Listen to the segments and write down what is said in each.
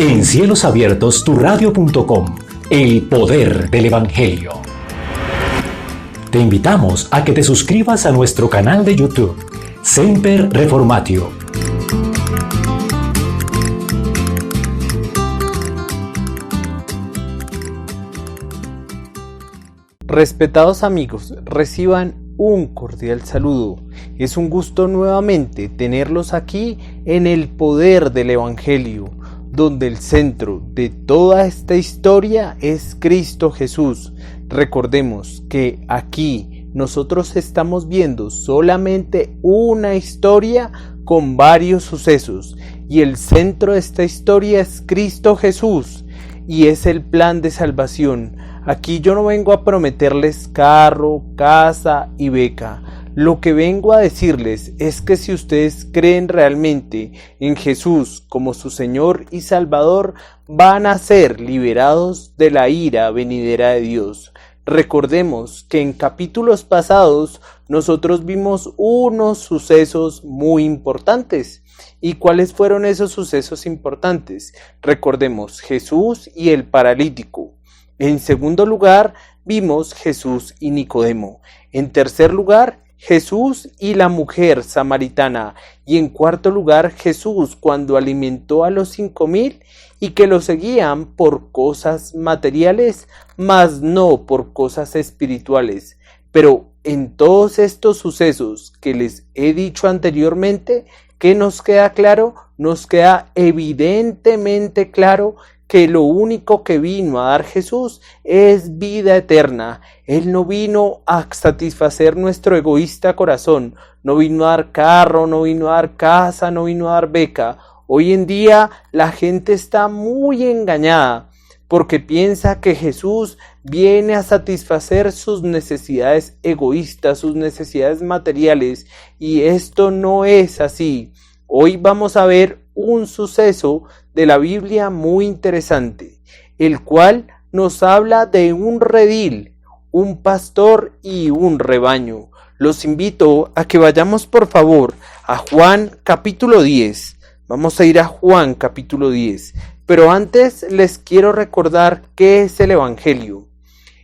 En Cielos Abiertos, turadio.com, el poder del Evangelio. Te invitamos a que te suscribas a nuestro canal de YouTube, Semper Reformatio. Respetados amigos, reciban un cordial saludo. Es un gusto nuevamente tenerlos aquí en el poder del Evangelio, donde el centro de toda esta historia es Cristo Jesús. Recordemos que aquí nosotros estamos viendo solamente una historia con varios sucesos, y el centro de esta historia es Cristo Jesús, y es el plan de salvación. Aquí yo no vengo a prometerles carro, casa y beca. Lo que vengo a decirles es que si ustedes creen realmente en Jesús como su Señor y Salvador, van a ser liberados de la ira venidera de Dios. Recordemos que en capítulos pasados nosotros vimos unos sucesos muy importantes. ¿Y cuáles fueron esos sucesos importantes? Recordemos Jesús y el paralítico. En segundo lugar, vimos Jesús y Nicodemo. En tercer lugar, Jesús y la mujer samaritana. Y en cuarto lugar, Jesús cuando alimentó a los 5,000 y que lo seguían por cosas materiales, mas no por cosas espirituales. Pero en todos estos sucesos que les he dicho anteriormente, ¿qué nos queda claro? Nos queda evidentemente claro que lo único que vino a dar Jesús es vida eterna. Él no vino a satisfacer nuestro egoísta corazón, no vino a dar carro, no vino a dar casa, no vino a dar beca. Hoy en día la gente está muy engañada porque piensa que Jesús viene a satisfacer sus necesidades egoístas, sus necesidades materiales, y esto no es así. Hoy vamos a ver un suceso de la Biblia muy interesante, el cual nos habla de un redil, un pastor y un rebaño. Los invito a que vayamos por favor a Juan capítulo 10. Vamos a ir a Juan capítulo 10. Pero antes les quiero recordar qué es el Evangelio.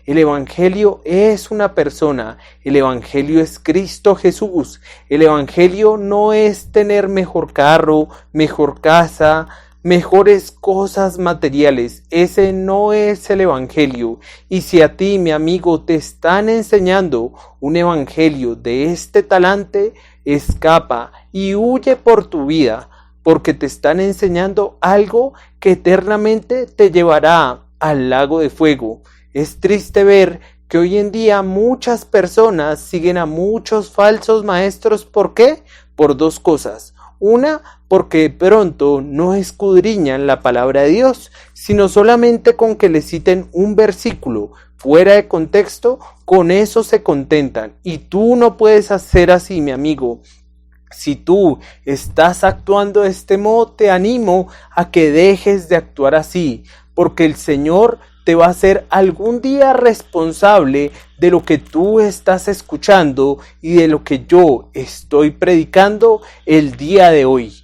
El Evangelio es una persona, el Evangelio es Cristo Jesús. El Evangelio no es tener mejor carro, mejor casa, mejores cosas materiales. Ese no es el Evangelio. Y si a ti, mi amigo, te están enseñando un Evangelio de este talante, escapa y huye por tu vida, porque te están enseñando algo que eternamente te llevará al lago de fuego. Es triste ver que hoy en día muchas personas siguen a muchos falsos maestros. ¿Por qué? Por dos cosas. Una, porque de pronto no escudriñan la palabra de Dios, sino solamente con que le citen un versículo fuera de contexto, con eso se contentan. Y tú no puedes hacer así, mi amigo. Si tú estás actuando de este modo, te animo a que dejes de actuar así, porque el Señor te va a hacer algún día responsable de lo que tú estás escuchando y de lo que yo estoy predicando el día de hoy.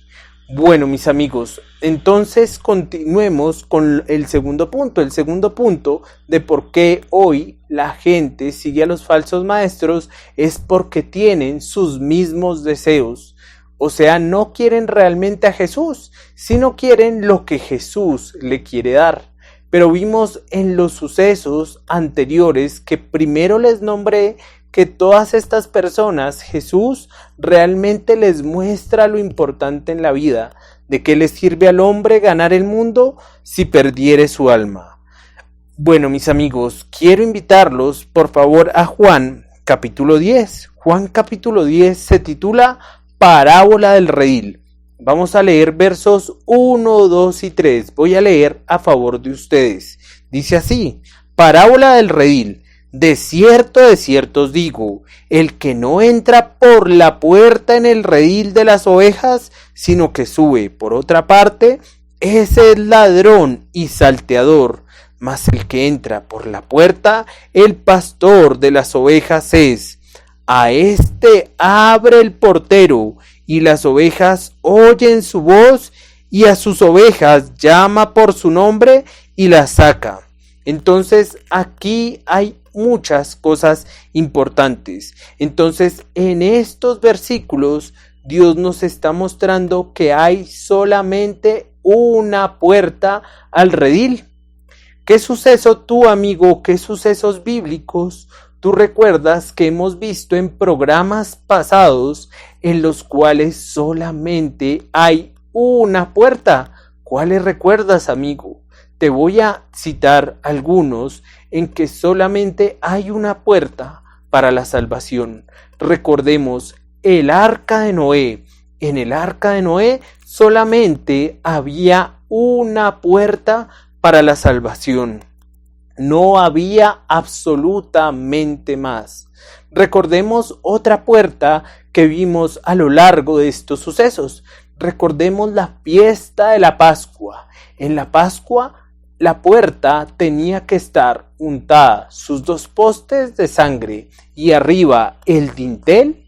Bueno, mis amigos, entonces continuemos con el segundo punto de por qué hoy la gente sigue a los falsos maestros es porque tienen sus mismos deseos. O sea, no quieren realmente a Jesús, sino quieren lo que Jesús le quiere dar. Pero vimos en los sucesos anteriores que primero les nombré que todas estas personas Jesús realmente les muestra lo importante en la vida. ¿De qué le sirve al hombre ganar el mundo si perdiere su alma? Bueno, mis amigos, quiero invitarlos por favor a Juan capítulo 10. Juan capítulo 10 se titula Parábola del redil. Vamos a leer versos 1, 2 y 3. Voy a leer a favor de ustedes. Dice así: Parábola del redil. De cierto os digo, el que no entra por la puerta en el redil de las ovejas, sino que sube por otra parte, ese es ladrón y salteador. Mas el que entra por la puerta, el pastor de las ovejas es. A este abre el portero, y las ovejas oyen su voz, y a sus ovejas llama por su nombre y las saca. Entonces aquí hay muchas cosas importantes. Entonces en estos versículos Dios nos está mostrando que hay solamente una puerta al redil. ¿Qué suceso tú, amigo? ¿Qué sucesos bíblicos tú recuerdas que hemos visto en programas pasados en los cuales solamente hay una puerta? ¿Cuáles recuerdas, amigo? Te voy a citar algunos en que solamente hay una puerta para la salvación. Recordemos el arca de Noé. En el arca de Noé solamente había una puerta para la salvación. No había absolutamente más. Recordemos otra puerta que vimos a lo largo de estos sucesos. Recordemos la fiesta de la Pascua. En la Pascua la puerta tenía que estar untada, sus dos postes de sangre, y arriba el dintel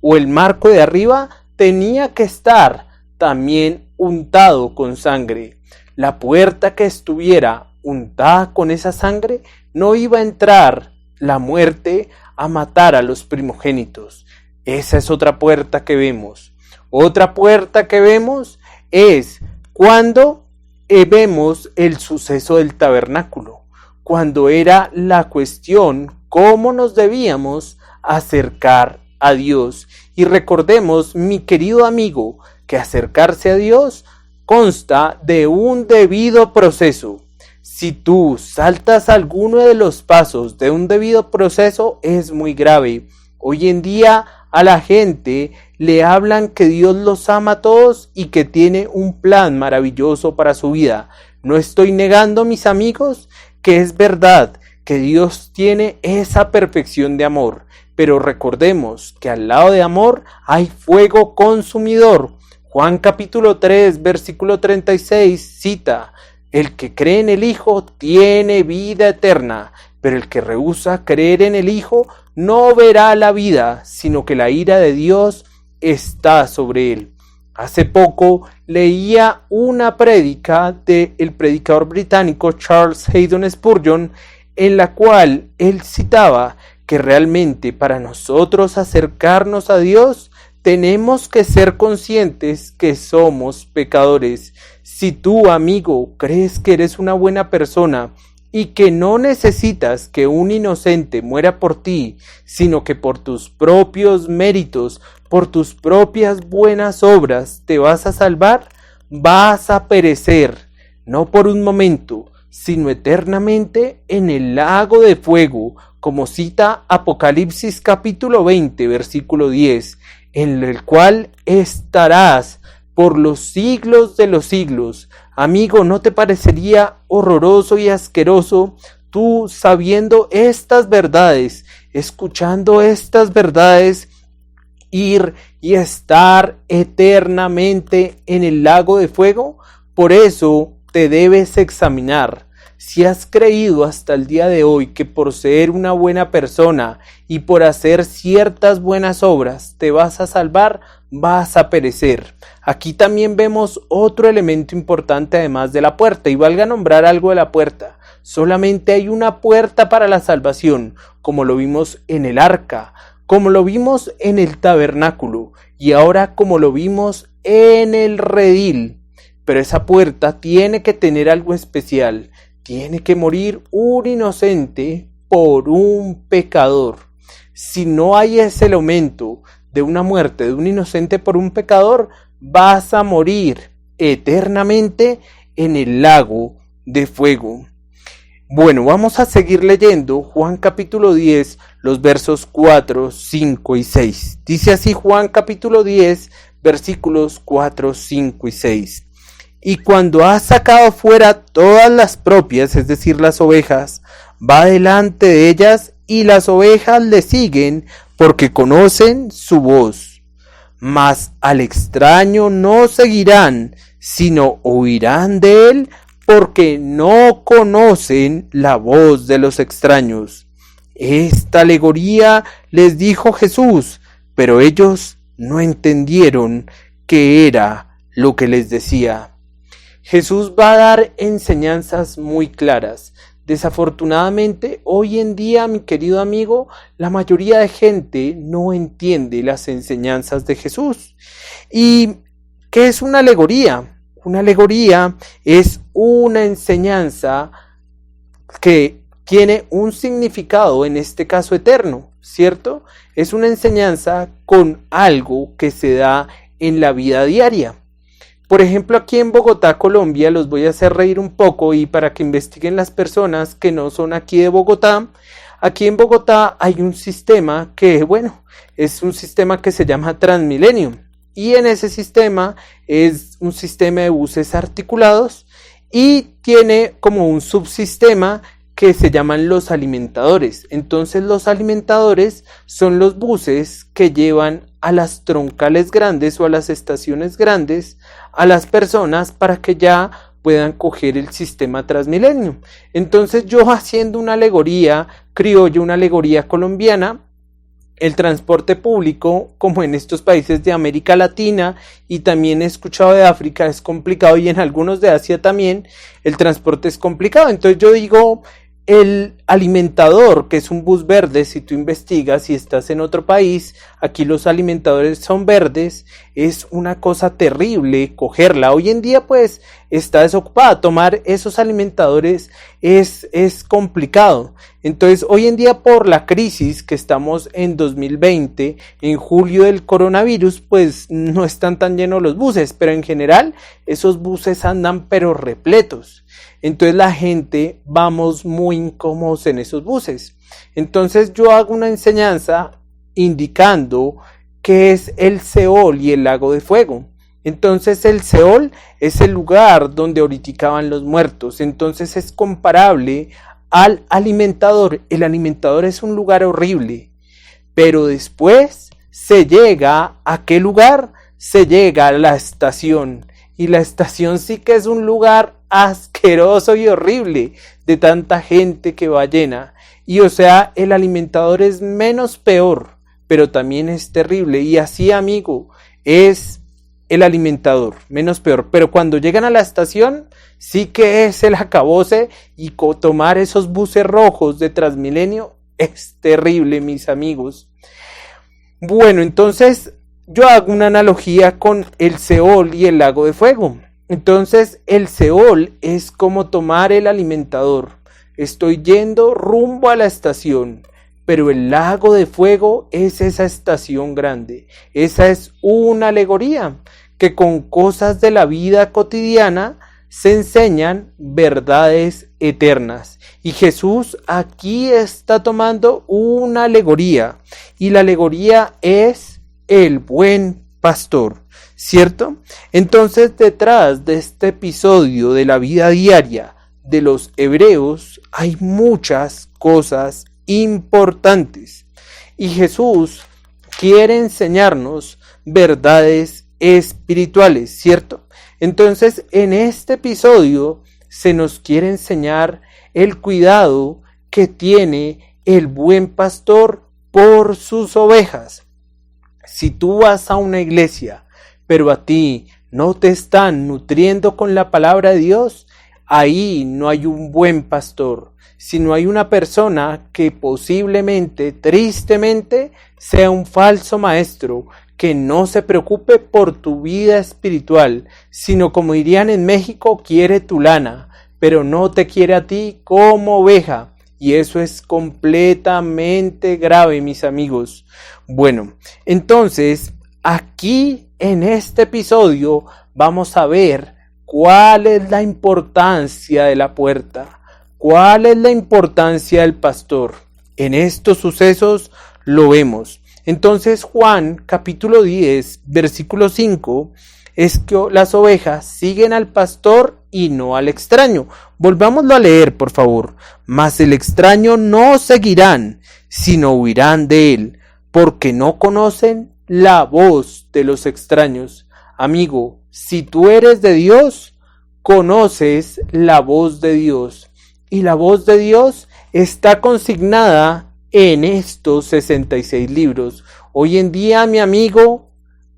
o el marco de arriba tenía que estar también untado con sangre. La puerta que estuviera untada con esa sangre no iba a entrar la muerte a matar a los primogénitos. Esa es otra puerta que vemos. Otra puerta que vemos es cuando vemos el suceso del tabernáculo, cuando era la cuestión cómo nos debíamos acercar a Dios. Y recordemos, mi querido amigo, que acercarse a Dios consta de un debido proceso. Si tú saltas alguno de los pasos de un debido proceso, es muy grave. Hoy en día a la gente le hablan que Dios los ama a todos y que tiene un plan maravilloso para su vida. No estoy negando, mis amigos, que es verdad que Dios tiene esa perfección de amor, pero recordemos que al lado de amor hay fuego consumidor. Juan capítulo 3, versículo 36 cita: el que cree en el Hijo tiene vida eterna, pero el que rehúsa creer en el Hijo no verá la vida, sino que la ira de Dios está sobre él. Hace poco leía una prédica del predicador británico Charles Haddon Spurgeon, en la cual él citaba que realmente para nosotros acercarnos a Dios tenemos que ser conscientes que somos pecadores. Si tú, amigo, crees que eres una buena persona y que no necesitas que un inocente muera por ti, sino que por tus propios méritos, por tus propias buenas obras te vas a salvar, vas a perecer, no por un momento, sino eternamente en el lago de fuego, como cita Apocalipsis capítulo 20, versículo 10, en el cual estarás por los siglos de los siglos. Amigo, ¿no te parecería horroroso y asqueroso tú sabiendo estas verdades, escuchando estas verdades, ir y estar eternamente en el lago de fuego? Por eso te debes examinar. Si has creído hasta el día de hoy que por ser una buena persona y por hacer ciertas buenas obras te vas a salvar, vas a perecer. Aquí también vemos otro elemento importante además de la puerta, y valga nombrar algo de la puerta. Solamente hay una puerta para la salvación, como lo vimos en el arca, como lo vimos en el tabernáculo y ahora como lo vimos en el redil. Pero esa puerta tiene que tener algo especial. Tiene que morir un inocente por un pecador. Si no hay ese elemento de una muerte de un inocente por un pecador, vas a morir eternamente en el lago de fuego. Bueno, vamos a seguir leyendo Juan capítulo 10, los versos 4, 5 y 6. Dice así Juan capítulo 10, versículos 4, 5 y 6. Y cuando ha sacado fuera todas las propias, es decir, las ovejas, va delante de ellas y las ovejas le siguen porque conocen su voz. Mas al extraño no seguirán, sino oirán de él porque no conocen la voz de los extraños. Esta alegoría les dijo Jesús, pero ellos no entendieron qué era lo que les decía. Jesús va a dar enseñanzas muy claras. Desafortunadamente, hoy en día, mi querido amigo, la mayoría de gente no entiende las enseñanzas de Jesús. ¿Y qué es una alegoría? Una alegoría es una enseñanza que tiene un significado, en este caso eterno, ¿cierto? Es una enseñanza con algo que se da en la vida diaria. Por ejemplo, aquí en Bogotá, Colombia, los voy a hacer reír un poco y para que investiguen las personas que no son aquí de Bogotá. Aquí en Bogotá hay un sistema que, es un sistema que se llama Transmilenio. Y en ese sistema es un sistema de buses articulados y tiene como un subsistema que se llaman los alimentadores. Entonces los alimentadores son los buses que llevan a las troncales grandes o a las estaciones grandes a las personas para que ya puedan coger el sistema Transmilenio. Entonces yo, haciendo una alegoría criolla, una alegoría colombiana, el transporte público, como en estos países de América Latina y también he escuchado de África, es complicado, y en algunos de Asia también el transporte es complicado. Entonces yo digo, el alimentador, que es un bus verde, si tú investigas, si estás en otro país, aquí los alimentadores son verdes, es una cosa terrible cogerla. Hoy en día pues está desocupada, tomar esos alimentadores es complicado. Entonces hoy en día, por la crisis que estamos en 2020, en julio del coronavirus, pues no están tan llenos los buses, pero en general esos buses andan pero repletos. Entonces la gente vamos muy incómodos en esos buses. Entonces yo hago una enseñanza indicando qué es el Seol y el lago de fuego. Entonces el Seol es el lugar donde ahorita van los muertos. Entonces es comparable al alimentador. El alimentador es un lugar horrible, pero después se llega ¿a qué lugar? Se llega a la estación. Y la estación sí que es un lugar asqueroso y horrible de tanta gente que va llena. Y o sea, el alimentador es menos peor, pero también es terrible. Y así, amigo, es el alimentador, menos peor. Pero cuando llegan a la estación, sí que es el acabose, y tomar esos buses rojos de Transmilenio es terrible, mis amigos. Bueno, entonces yo hago una analogía con el Seol y el lago de fuego. Entonces el Seol es como tomar el alimentador. Estoy yendo rumbo a la estación, pero el lago de fuego es esa estación grande. Esa es una alegoría que con cosas de la vida cotidiana se enseñan verdades eternas. Y Jesús aquí está tomando una alegoría, y la alegoría es el buen pastor, ¿cierto? Entonces, detrás de este episodio de la vida diaria de los hebreos hay muchas cosas importantes, y Jesús quiere enseñarnos verdades espirituales, ¿cierto? Entonces, en este episodio se nos quiere enseñar el cuidado que tiene el buen pastor por sus ovejas. Si tú vas a una iglesia, pero a ti no te están nutriendo con la palabra de Dios, ahí no hay un buen pastor, sino hay una persona que posiblemente, tristemente, sea un falso maestro, que no se preocupe por tu vida espiritual, sino, como dirían en México, quiere tu lana, pero no te quiere a ti como oveja. Y eso es completamente grave, mis amigos. Bueno, entonces, aquí en este episodio vamos a ver cuál es la importancia de la puerta, cuál es la importancia del pastor. En estos sucesos lo vemos. Entonces Juan capítulo 10, versículo 5, es que las ovejas siguen al pastor y no al extraño. Volvámoslo a leer, por favor. Mas el extraño no seguirán, sino huirán de él, porque no conocen la voz de los extraños. Amigo, si tú eres de Dios, conoces la voz de Dios. Y la voz de Dios está consignada en estos 66 libros. Hoy en día, mi amigo,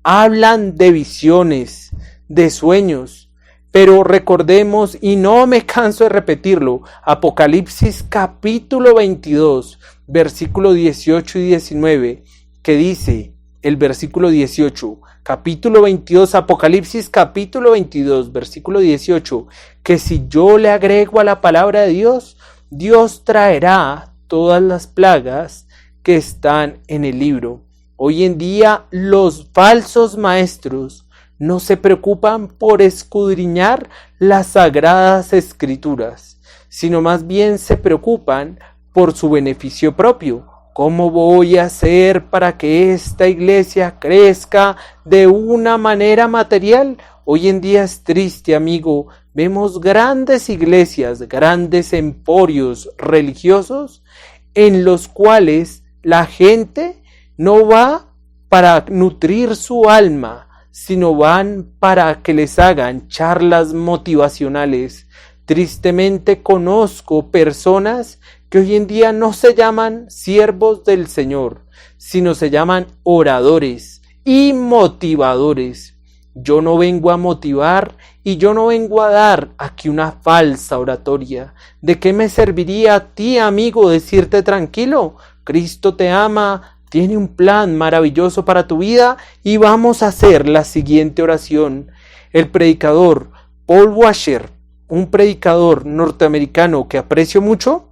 hablan de visiones, de sueños, Pero recordemos, y no me canso de repetirlo, Apocalipsis capítulo 22, versículo 18 y 19, que dice el versículo 18, capítulo 22, Apocalipsis capítulo 22, versículo 18, que si yo le agrego a la palabra de Dios, Dios traerá todas las plagas que están en el libro. Hoy en día los falsos maestros no se preocupan por escudriñar las sagradas escrituras, sino más bien se preocupan por su beneficio propio. ¿Cómo voy a hacer para que esta iglesia crezca de una manera material? Hoy en día es triste, amigo. Vemos grandes iglesias, grandes emporios religiosos en los cuales la gente no va para nutrir su alma, sino van para que les hagan charlas motivacionales. Tristemente conozco personas que hoy en día no se llaman siervos del Señor, sino se llaman oradores y motivadores. Yo no vengo a motivar y yo no vengo a dar aquí una falsa oratoria. ¿De qué me serviría a ti, amigo, decirte tranquilo? Cristo te ama, tiene un plan maravilloso para tu vida y vamos a hacer la siguiente oración. El predicador Paul Washer, un predicador norteamericano que aprecio mucho,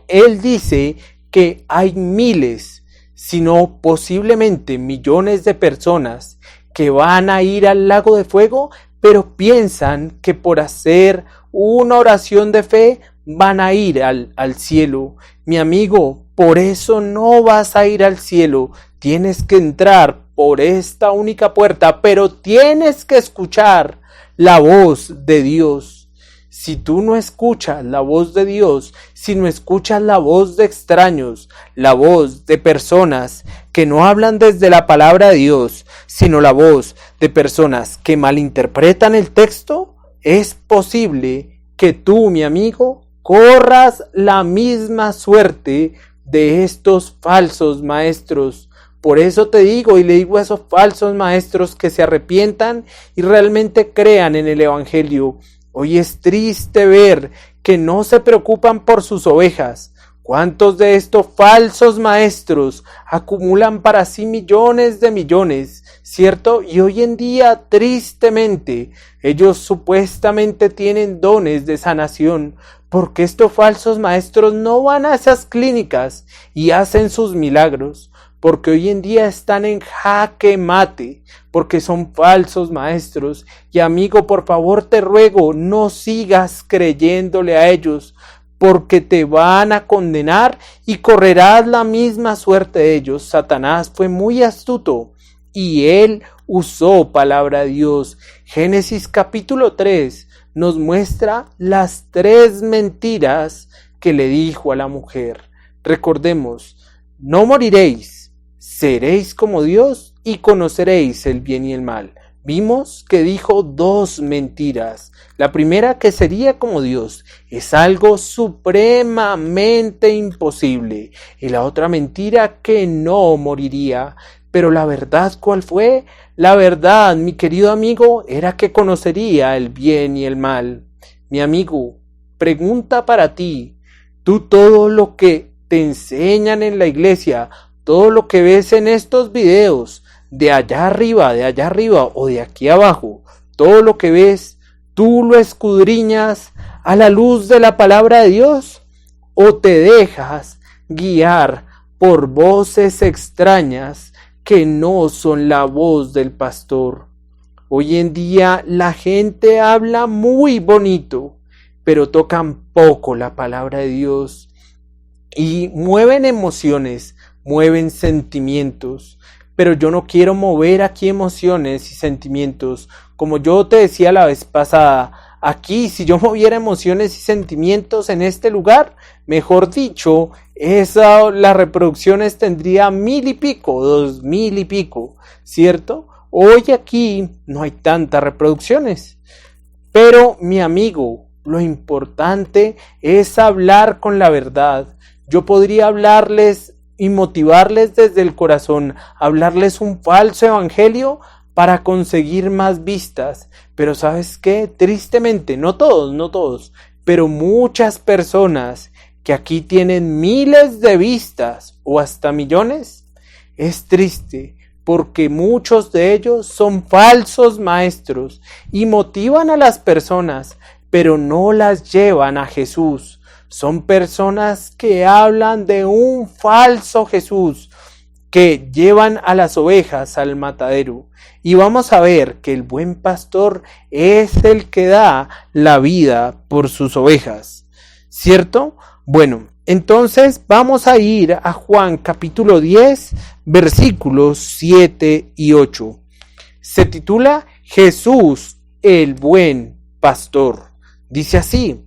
él dice que hay miles, si no posiblemente millones de personas que van a ir al lago de fuego, pero piensan que por hacer una oración de fe van a ir al cielo. Mi amigo, por eso no vas a ir al cielo. Tienes que entrar por esta única puerta, pero tienes que escuchar la voz de Dios. Si tú no escuchas la voz de Dios, si no escuchas la voz de extraños, la voz de personas que no hablan desde la palabra de Dios, sino la voz de personas que malinterpretan el texto, es posible que tú, mi amigo, corras la misma suerte de estos falsos maestros. Por eso te digo y le digo a esos falsos maestros que se arrepientan y realmente crean en el Evangelio. Hoy es triste ver que no se preocupan por sus ovejas. ¿Cuántos de estos falsos maestros acumulan para sí millones de millones, cierto? Y hoy en día, tristemente, ellos supuestamente tienen dones de sanación, porque estos falsos maestros no van a esas clínicas y hacen sus milagros, porque hoy en día están en jaque mate, porque son falsos maestros. Y amigo, por favor te ruego, no sigas creyéndole a ellos, porque te van a condenar y correrás la misma suerte de ellos. Satanás fue muy astuto y él usó palabra de Dios. Génesis capítulo 3 nos muestra las 3 mentiras que le dijo a la mujer. Recordemos, no moriréis, seréis como Dios y conoceréis el bien y el mal. Vimos que dijo 2 mentiras. La primera, que sería como Dios, es algo supremamente imposible. Y la otra mentira, que no moriría. Pero la verdad, ¿cuál fue? La verdad, mi querido amigo, era que conocería el bien y el mal. Mi amigo, pregunta para ti. Tú todo lo que te enseñan en la iglesia, todo lo que ves en estos videos, de allá arriba o de aquí abajo, todo lo que ves, ¿tú lo escudriñas a la luz de la palabra de Dios? ¿O te dejas guiar por voces extrañas que no son la voz del pastor? Hoy en día la gente habla muy bonito, pero tocan poco la palabra de Dios y mueven emociones, mueven sentimientos. Pero yo no quiero mover aquí emociones y sentimientos. Como yo te decía la vez pasada, aquí si yo moviera emociones y sentimientos en este lugar, mejor dicho, las reproducciones tendría 1000 y pico, 2000 y pico, ¿cierto? Hoy aquí no hay tantas reproducciones. Pero mi amigo, lo importante es hablar con la verdad. Yo podría hablarles y motivarles desde el corazón, hablarles un falso evangelio, para conseguir más vistas. Pero ¿sabes qué? Tristemente, no todos, pero muchas personas que aquí tienen miles de vistas o hasta millones, es triste porque muchos de ellos son falsos maestros y motivan a las personas, pero no las llevan a Jesús. Son personas que hablan de un falso Jesús, que llevan a las ovejas al matadero. Y vamos a ver que el buen pastor es el que da la vida por sus ovejas, ¿cierto? Bueno, entonces vamos a ir a Juan capítulo 10, versículos 7 y 8. Se titula Jesús el buen pastor. Dice así: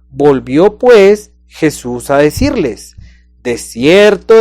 volvió pues Jesús a decirles: de cierto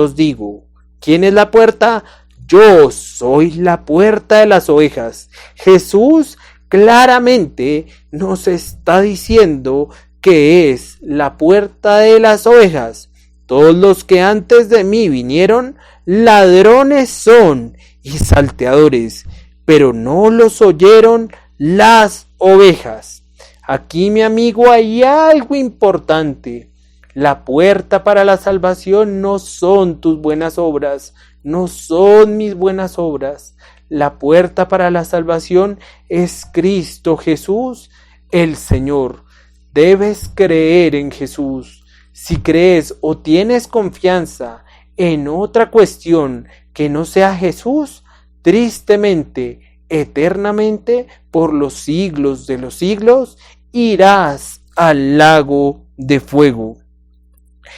os digo, ¿quién es la puerta? Yo soy la puerta de las ovejas. Jesús claramente nos está diciendo que es la puerta de las ovejas. Todos los que antes de mí vinieron, ladrones son y salteadores, pero no los oyeron las ovejas. Aquí, mi amigo, hay algo importante. La puerta para la salvación no son tus buenas obras, no son mis buenas obras. La puerta para la salvación es Cristo Jesús, el Señor. Debes creer en Jesús. Si crees o tienes confianza en otra cuestión que no sea Jesús, tristemente, eternamente, por los siglos de los siglos, irás al lago de fuego.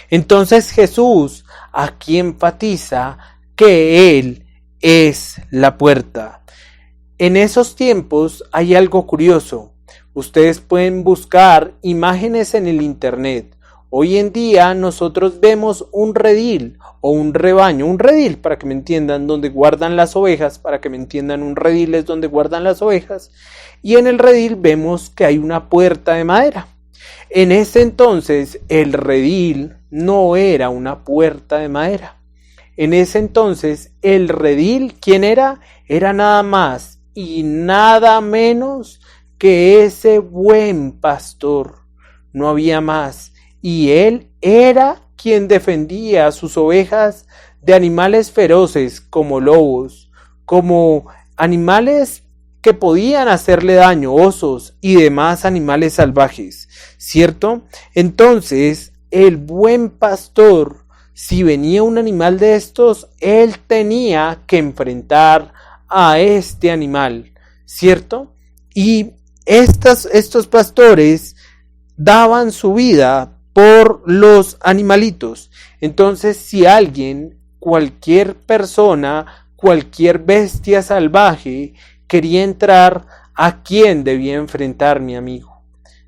Entonces Jesús aquí enfatiza que Él es la puerta. En esos tiempos hay algo curioso. Ustedes pueden buscar imágenes en el internet. Hoy en día nosotros vemos un redil o un rebaño, un redil para que me entiendan, donde guardan las ovejas, para que me entiendan, un redil es donde guardan las ovejas, y en el redil vemos que hay una puerta de madera. En ese entonces el redil no era una puerta de madera. En ese entonces el redil, ¿quién era? Era nada más y nada menos que ese buen pastor. No había más. Y él era quien defendía a sus ovejas de animales feroces como lobos, como animales que podían hacerle daño, osos y demás animales salvajes, ¿cierto? Entonces, el buen pastor, si venía un animal de estos, él tenía que enfrentar a este animal, ¿cierto? Y estos pastores daban su vida por los animalitos. Entonces, si alguien, cualquier persona, cualquier bestia salvaje quería entrar, ¿a quién debía enfrentar, mi amigo?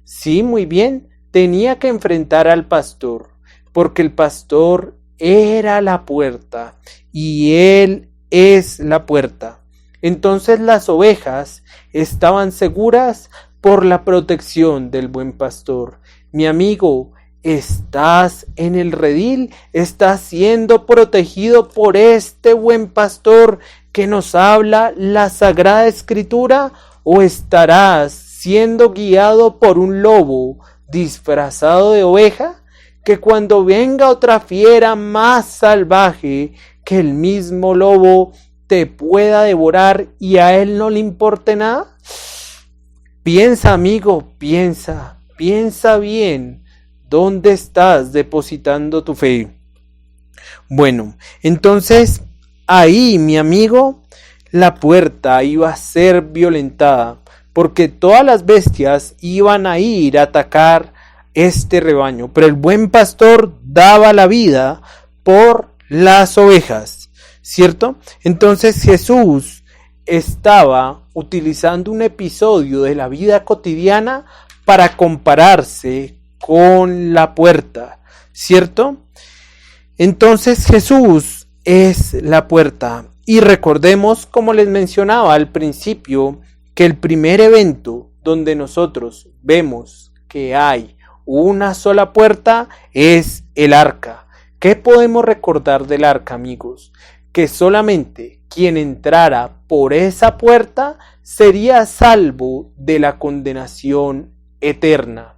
Sí, muy bien, tenía que enfrentar al pastor, porque el pastor era la puerta y él es la puerta. Entonces las ovejas estaban seguras por la protección del buen pastor. Mi amigo, estás en el redil, estás siendo protegido por este buen pastor que nos habla la Sagrada Escritura, o estarás siendo guiado por un lobo disfrazado de oveja, que cuando venga otra fiera más salvaje que el mismo lobo te pueda devorar y a él no le importe nada. Piensa, amigo, piensa bien dónde estás depositando tu fe. Bueno, entonces ahí, mi amigo, la puerta iba a ser violentada, porque todas las bestias iban a ir a atacar este rebaño, pero el buen pastor daba la vida por las ovejas, ¿cierto? Entonces Jesús estaba utilizando un episodio de la vida cotidiana para compararse con la puerta, ¿cierto? Entonces Jesús es la puerta. Y recordemos, como les mencionaba al principio, que el primer evento donde nosotros vemos que hay una sola puerta es el arca. ¿Qué podemos recordar del arca, amigos? Que solamente quien entrara por esa puerta sería salvo de la condenación eterna.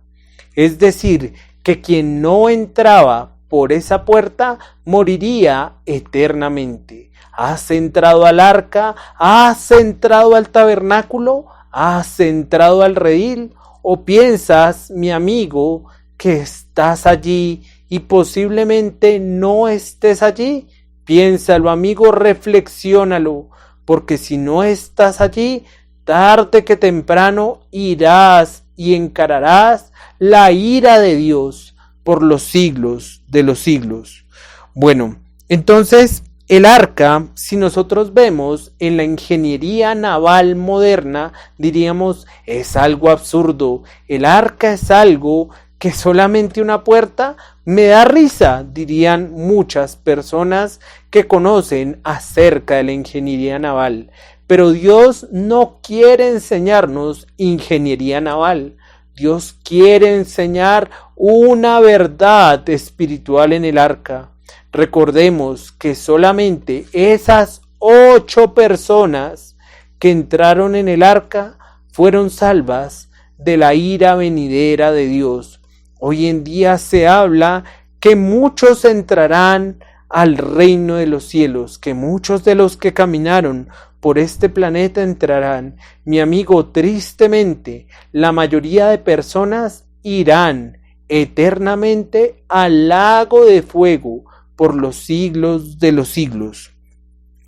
Es decir, que quien no entraba por esa puerta moriría eternamente. ¿Has entrado al arca? ¿Has entrado al tabernáculo? ¿Has entrado al redil? ¿O piensas, mi amigo, que estás allí y posiblemente no estés allí? Piénsalo, amigo, reflexiónalo, porque si no estás allí, tarde que temprano irás y encararás la ira de Dios por los siglos de los siglos. Bueno, entonces el arca, si nosotros vemos en la ingeniería naval moderna, diríamos, es algo absurdo. El arca es algo que solamente una puerta. Me da risa, dirían muchas personas que conocen acerca de la ingeniería naval. Pero Dios no quiere enseñarnos ingeniería naval. Dios quiere enseñar una verdad espiritual en el arca. Recordemos que solamente esas 8 personas que entraron en el arca fueron salvas de la ira venidera de Dios. Hoy en día se habla que muchos entrarán al reino de los cielos, que muchos de los que caminaron por este planeta entrarán. Mi amigo, tristemente, la mayoría de personas irán eternamente al lago de fuego por los siglos de los siglos.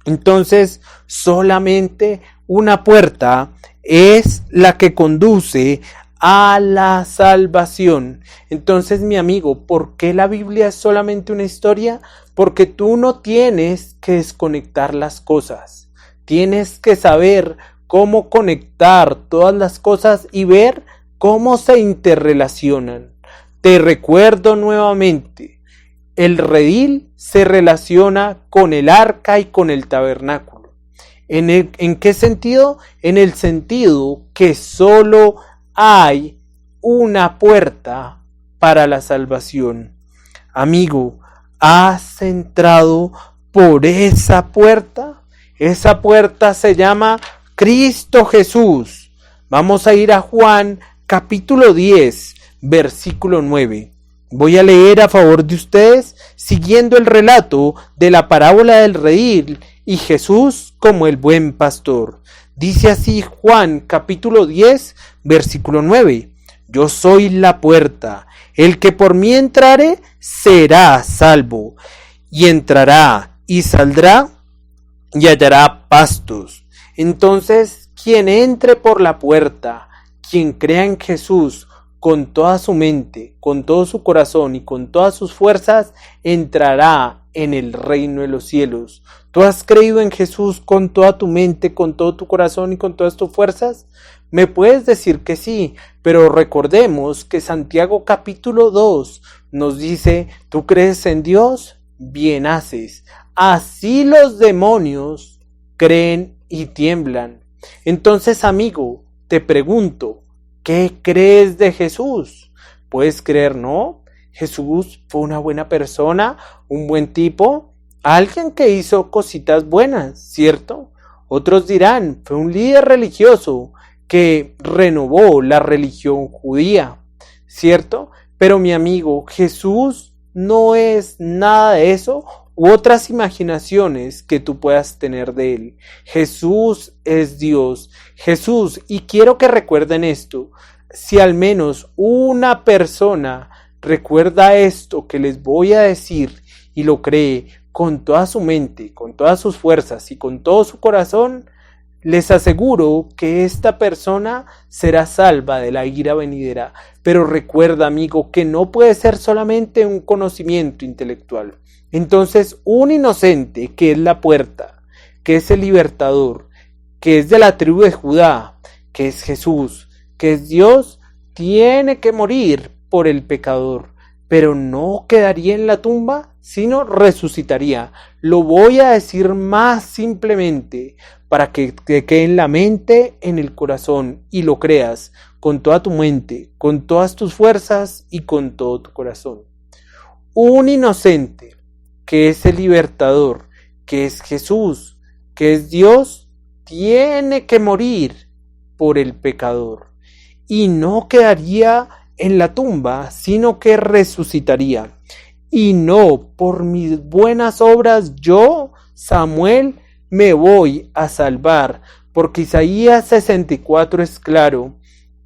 Entonces, solamente una puerta es la que conduce a la salvación. Entonces, mi amigo, ¿por qué la Biblia es solamente una historia? Porque tú no tienes que desconectar las cosas. Tienes que saber cómo conectar todas las cosas y ver cómo se interrelacionan. Te recuerdo nuevamente, el redil se relaciona con el arca y con el tabernáculo. ¿En qué sentido? En el sentido que solo hay una puerta para la salvación. Amigo, ¿has entrado por esa puerta? Esa puerta se llama Cristo Jesús. Vamos a ir a Juan capítulo 10, versículo 9. Voy a leer a favor de ustedes, siguiendo el relato de la parábola del redil y Jesús como el buen pastor. Dice así Juan capítulo 10, versículo 9. Yo soy la puerta. El que por mí entrare será salvo, y entrará y saldrá y hallará pastos. Entonces, quien entre por la puerta, quien crea en Jesús con toda su mente, con todo su corazón y con todas sus fuerzas, entrará en el reino de los cielos. ¿Tú has creído en Jesús con toda tu mente, con todo tu corazón y con todas tus fuerzas? Me puedes decir que sí, pero recordemos que Santiago capítulo 2 nos dice, ¿tú crees en Dios? Bien haces. Así los demonios creen y tiemblan. Entonces, amigo, te pregunto, ¿qué crees de Jesús? ¿Puedes creer no? Jesús fue una buena persona, un buen tipo, alguien que hizo cositas buenas, ¿cierto? Otros dirán, fue un líder religioso que renovó la religión judía, ¿cierto? Pero mi amigo, Jesús no es nada de eso u otras imaginaciones que tú puedas tener de él. Jesús es Dios. Jesús, y quiero que recuerden esto, si al menos una persona recuerda esto que les voy a decir y lo cree con toda su mente, con todas sus fuerzas y con todo su corazón, les aseguro que esta persona será salva de la ira venidera. Pero recuerda, amigo, que no puede ser solamente un conocimiento intelectual. Entonces, un inocente que es la puerta, que es el libertador, que es de la tribu de Judá, que es Jesús, que es Dios, tiene que morir por el pecador, pero no quedaría en la tumba, sino resucitaría. Lo voy a decir más simplemente para que te quede en la mente, en el corazón y lo creas con toda tu mente, con todas tus fuerzas y con todo tu corazón. Un inocente que es el libertador, que es Jesús, que es Dios, tiene que morir por el pecador. Y no quedaría en la tumba, sino que resucitaría. Y no por mis buenas obras yo, Samuel, me voy a salvar, porque Isaías 64 es claro,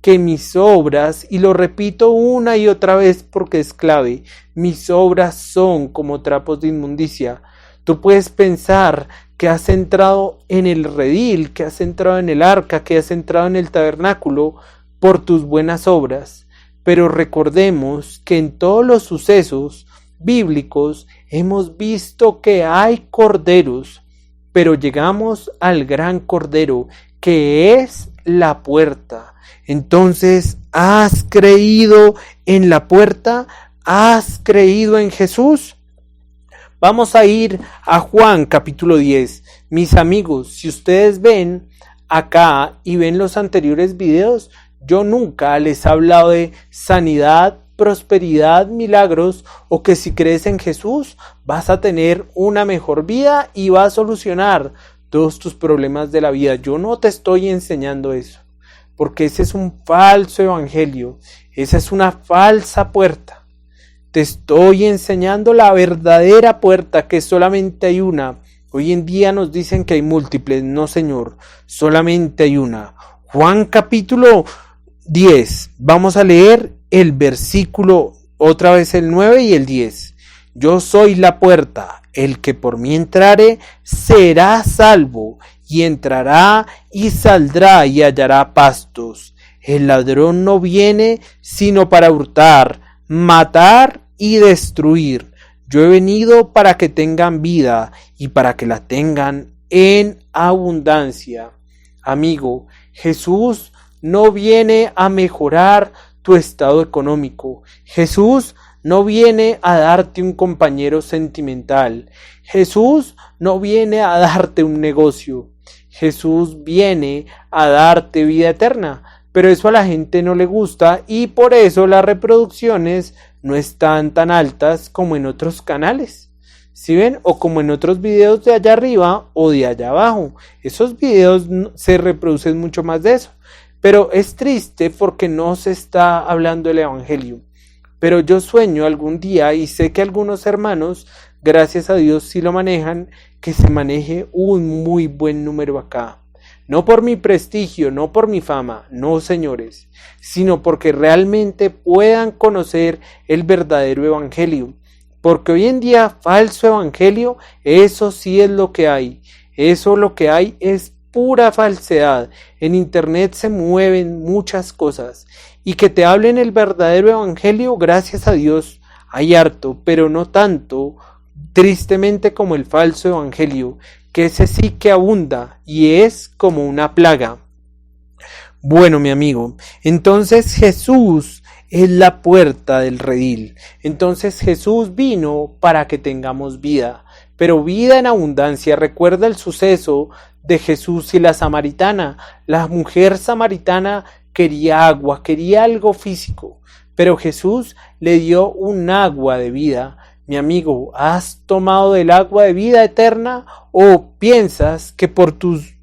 que mis obras, y lo repito una y otra vez porque es clave, mis obras son como trapos de inmundicia. Tú puedes pensar que has entrado en el redil, que has entrado en el arca, que has entrado en el tabernáculo por tus buenas obras, pero recordemos que en todos los sucesos bíblicos hemos visto que hay corderos, pero llegamos al gran cordero, que es la puerta. Entonces, ¿has creído en la puerta? ¿Has creído en Jesús? Vamos a ir a Juan capítulo 10. Mis amigos, si ustedes ven acá y ven los anteriores videos, yo nunca les he hablado de sanidad, prosperidad, milagros, o que si crees en Jesús vas a tener una mejor vida y va a solucionar todos tus problemas de la vida. Yo no te estoy enseñando eso, porque ese es un falso evangelio, esa es una falsa puerta. Te estoy enseñando la verdadera puerta, que solamente hay una. Hoy en día nos dicen que hay múltiples. No, señor, solamente hay una. Juan capítulo 10, vamos a leer el versículo, otra vez el 9 y el 10. Yo soy la puerta, el que por mí entrare será salvo, y entrará y saldrá y hallará pastos. El ladrón no viene sino para hurtar, matar y destruir. Yo he venido para que tengan vida y para que la tengan en abundancia. Amigo, Jesús no viene a mejorar tu estado económico. Jesús no viene a darte un compañero sentimental. Jesús no viene a darte un negocio. Jesús viene a darte vida eterna. Pero eso a la gente no le gusta y por eso las reproducciones no están tan altas como en otros canales. ¿Sí ven? O como en otros videos de allá arriba o de allá abajo. Esos videos se reproducen mucho más de eso. Pero es triste porque no se está hablando del evangelio. Pero yo sueño algún día, y sé que algunos hermanos, gracias a Dios, sí lo manejan, que se maneje un muy buen número acá. No por mi prestigio, no por mi fama, no, señores, sino porque realmente puedan conocer el verdadero evangelio. Porque hoy en día, falso evangelio, eso sí es lo que hay. Eso lo que hay es pura falsedad. En internet se mueven muchas cosas. Y que te hablen el verdadero evangelio, gracias a Dios, hay harto, pero no tanto, tristemente, como el falso evangelio, que ese sí que abunda y es como una plaga. Bueno, mi amigo, entonces Jesús es la puerta del redil. Entonces Jesús vino para que tengamos vida, pero vida en abundancia. Recuerda el suceso de Jesús y la samaritana. La mujer samaritana quería agua, quería algo físico, pero Jesús le dio un agua de vida. Mi amigo, ¿has tomado del agua de vida eterna o piensas que por tus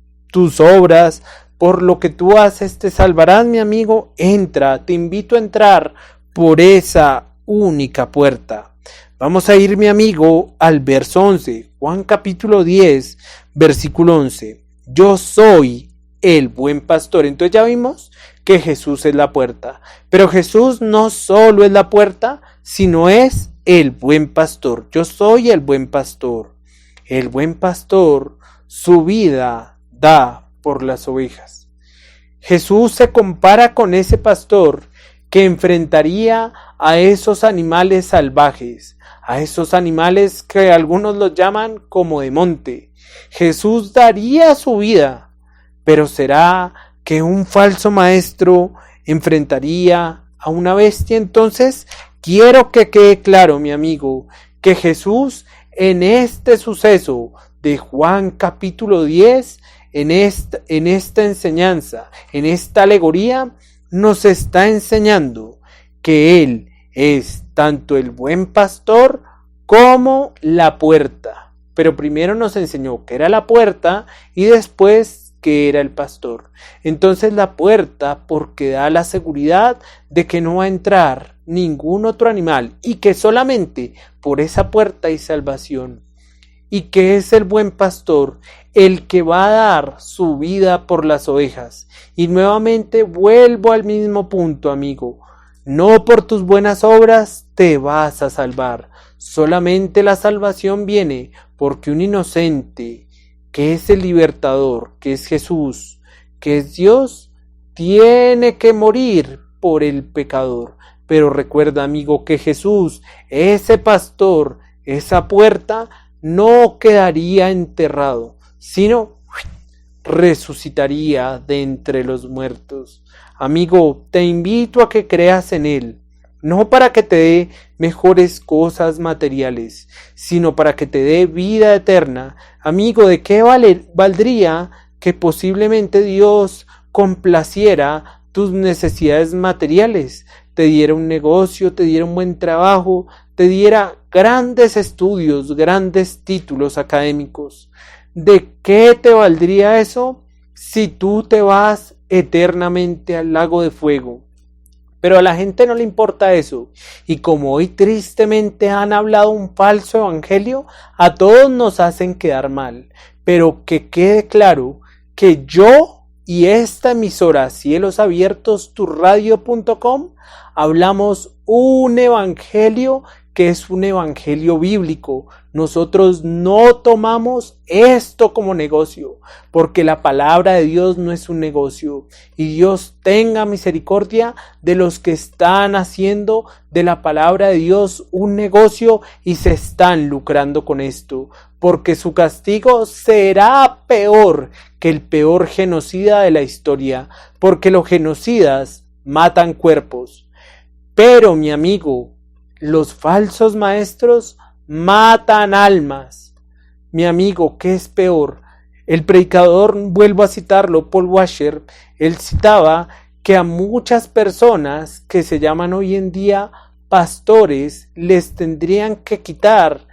obras, por lo que tú haces te salvarás? Mi amigo, entra, te invito a entrar por esa única puerta. Vamos a ir, mi amigo, al verso 11, Juan capítulo 10, versículo 11. Yo soy el buen pastor. Entonces ya vimos que Jesús es la puerta, pero Jesús no solo es la puerta, sino es el buen pastor. Yo soy el buen pastor. El buen pastor su vida da por las ovejas. Jesús se compara con ese pastor que enfrentaría a esos animales salvajes, a esos animales que algunos los llaman como de monte. Jesús daría su vida, pero ¿será que un falso maestro enfrentaría a una bestia? Entonces, quiero que quede claro, mi amigo, que Jesús en este suceso de Juan capítulo 10, en esta enseñanza, en esta alegoría, nos está enseñando que Él es tanto el buen pastor como la puerta. pero primero nos enseñó que era la puerta y después que era el pastor. Entonces la puerta porque da la seguridad de que no va a entrar ningún otro animal y que solamente por esa puerta hay salvación. Y que es el buen pastor, el que va a dar su vida por las ovejas. Y nuevamente vuelvo al mismo punto, amigo. No por tus buenas obras te vas a salvar. Solamente la salvación viene porque un inocente, que es el libertador, que es Jesús, que es Dios, tiene que morir por el pecador. Pero recuerda, amigo, que Jesús, ese pastor, esa puerta, no quedaría enterrado, sino resucitaría de entre los muertos. Amigo, te invito a que creas en Él, no para que te dé mejores cosas materiales, sino para que te dé vida eterna. Amigo, ¿de qué valdría que posiblemente Dios complaciera tus necesidades materiales? Te diera un negocio, te diera un buen trabajo, te diera grandes estudios, grandes títulos académicos. ¿De qué te valdría eso si tú te vas eternamente al lago de fuego? Pero a la gente no le importa eso. Y como hoy tristemente han hablado un falso evangelio, a todos nos hacen quedar mal. Pero que quede claro que yo y esta emisora Cielos Abiertos, turradio.com, hablamos un evangelio que es un evangelio bíblico. Nosotros no tomamos esto como negocio, porque la palabra de Dios no es un negocio. Y Dios tenga misericordia de los que están haciendo de la palabra de Dios un negocio y se están lucrando con esto, porque su castigo será peor que el peor genocida de la historia, porque los genocidas matan cuerpos. Pero, mi amigo, los falsos maestros matan almas. Mi amigo, ¿qué es peor? El predicador, vuelvo a citarlo, Paul Washer, él citaba que a muchas personas que se llaman hoy en día pastores les tendrían que quitar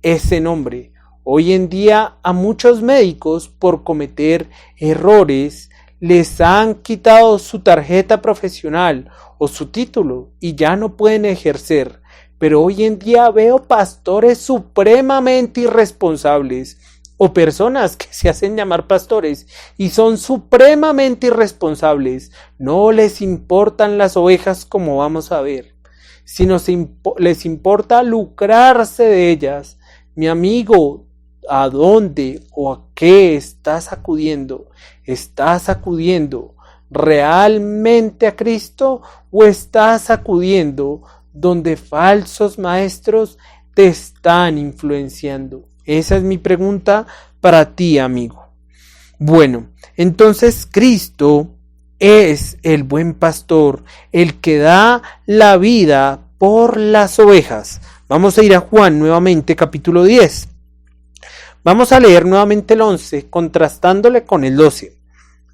ese nombre. Hoy en día a muchos médicos por cometer errores les han quitado su tarjeta profesional o su título y ya no pueden ejercer. Pero hoy en día veo pastores supremamente irresponsables o personas que se hacen llamar pastores y son supremamente irresponsables. No les importan las ovejas, como vamos a ver, sino les importa lucrarse de ellas. Mi amigo, ¿a dónde o a qué estás acudiendo? ¿Estás acudiendo realmente a Cristo o estás acudiendo donde falsos maestros te están influenciando? Esa es mi pregunta para ti, amigo. Bueno, entonces Cristo es el buen pastor, el que da la vida por las ovejas. Vamos a ir a Juan nuevamente, capítulo 10. Vamos a leer nuevamente el 11, contrastándole con el 12.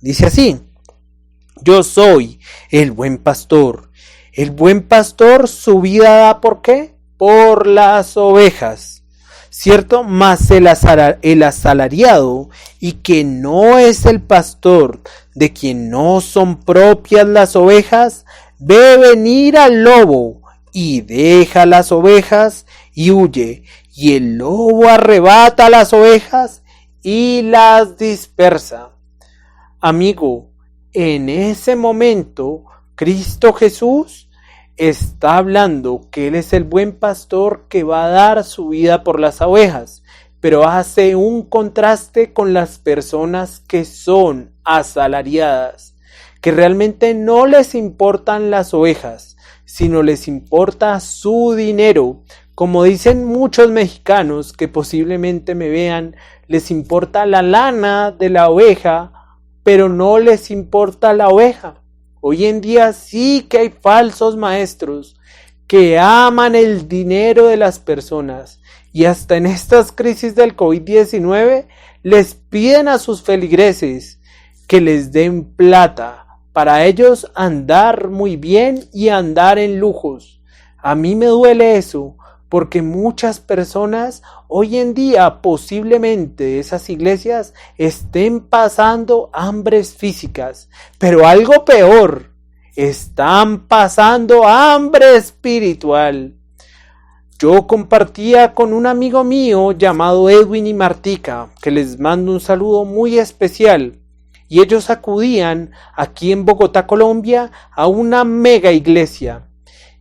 Dice así: yo soy el buen pastor. El buen pastor su vida da, ¿por qué? Por las ovejas, ¿cierto? Mas el asalariado, y que no es el pastor, de quien no son propias las ovejas, ve venir al lobo, y deja las ovejas, y huye. Y el lobo arrebata las ovejas, y las dispersa. Amigo, en ese momento, Cristo Jesús está hablando que Él es el buen pastor que va a dar su vida por las ovejas, pero hace un contraste con las personas que son asalariadas, que realmente no les importan las ovejas, sino les importa su dinero. Como dicen muchos mexicanos que posiblemente me vean, les importa la lana de la oveja, pero no les importa la oveja. Hoy en día sí que hay falsos maestros que aman el dinero de las personas y hasta en estas crisis del COVID-19 les piden a sus feligreses que les den plata para ellos andar muy bien y andar en lujos. A mí me duele eso porque muchas personas hoy en día posiblemente esas iglesias estén pasando hambres físicas, pero algo peor, están pasando hambre espiritual. Yo compartía con un amigo mío llamado Edwin y Martica, que les mando un saludo muy especial, y ellos acudían aquí en Bogotá, Colombia, a una mega iglesia.